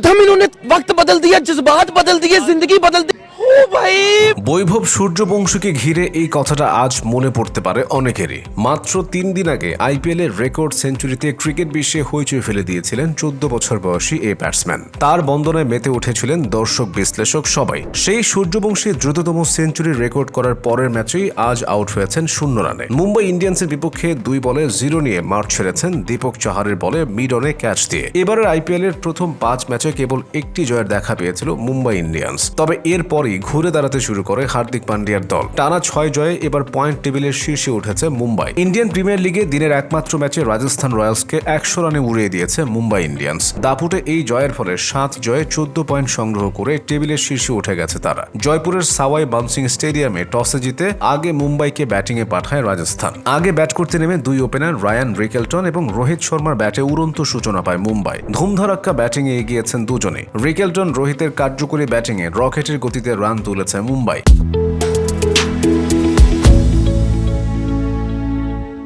प्रथम इन्होंने वक्त बदल दिया, जज्बात बदल दिए, जिंदगी बदल दी। ओ भाई বৈভব সূর্যবংশীকে ঘিরে এই কথাটা আজ মনে পড়তে পারে অনেকেরই। মাত্র 3 দিন আগে আইপিএল এর রেকর্ড সেঞ্চুরিতে ক্রিকেট বিশ্বে হইচই ফেলে দিয়েছিলেন 14 বছর বয়সী এই ব্যাটসম্যান। তার বন্দনায় মেতে উঠেছিলেন দর্শক বিশ্লেষক সবাই। সেই সূর্যবংশী দ্রুততম সেঞ্চুরি রেকর্ড করার পরের ম্যাচেই আজ আউট হয়েছেন 0 রানে। মুম্বাই ইন্ডিয়ান্সের বিপক্ষে 2 বলে 0 নিয়ে মাঠ ছেড়েছেন দীপক চাহারের বলে মিড অনে ক্যাচ দিয়ে। এবারের আইপিএল এর প্রথম 5 ম্যাচে কেবল একটি জয়ের দেখা পেয়েছিল মুম্বাই ইন্ডিয়ান্স। তবে এরপরই ঘুরে দাঁড়াতে শুরু করে হার্দিক পান্ডিয়ার দল। টানা 6 জয়ে এবার পয়েন্ট টেবিলের শীর্ষে উঠেছে মুম্বাই। ইন্ডিয়ান প্রিমিয়ার লিগে দিনের একমাত্র ম্যাচে রাজস্থান রয়্যালসকে 100 রানে উড়িয়ে দিয়েছে মুম্বাই ইন্ডিয়ান্স। দাপুটে এই জয়ের ফলে 7 জয়ে 14 পয়েন্ট সংগ্রহ করে টেবিলের শীর্ষে উঠে গেছে তারা। জয়পুরের সাওয়াই বানসিং স্টেডিয়ামে টসে জিতে আগে মুম্বাইকে ব্যাটিংয়ে পাঠায় রাজস্থান। আগে ব্যাট করতে নেমে 2 ওপেনার রায়ান রিকেলটন এবং রোহিত শর্মার ব্যাটে উড়ন্ত সূচনা পায় মুম্বাই। ধুমধারাক্কা ব্যাটিংয়ে এগিয়েছেন দুজনে। রিকেলটন রোহিতের কার্যকরী ব্যাটিংয়ে রকেটের গতিতে রান তুলেছে মুম্বাই।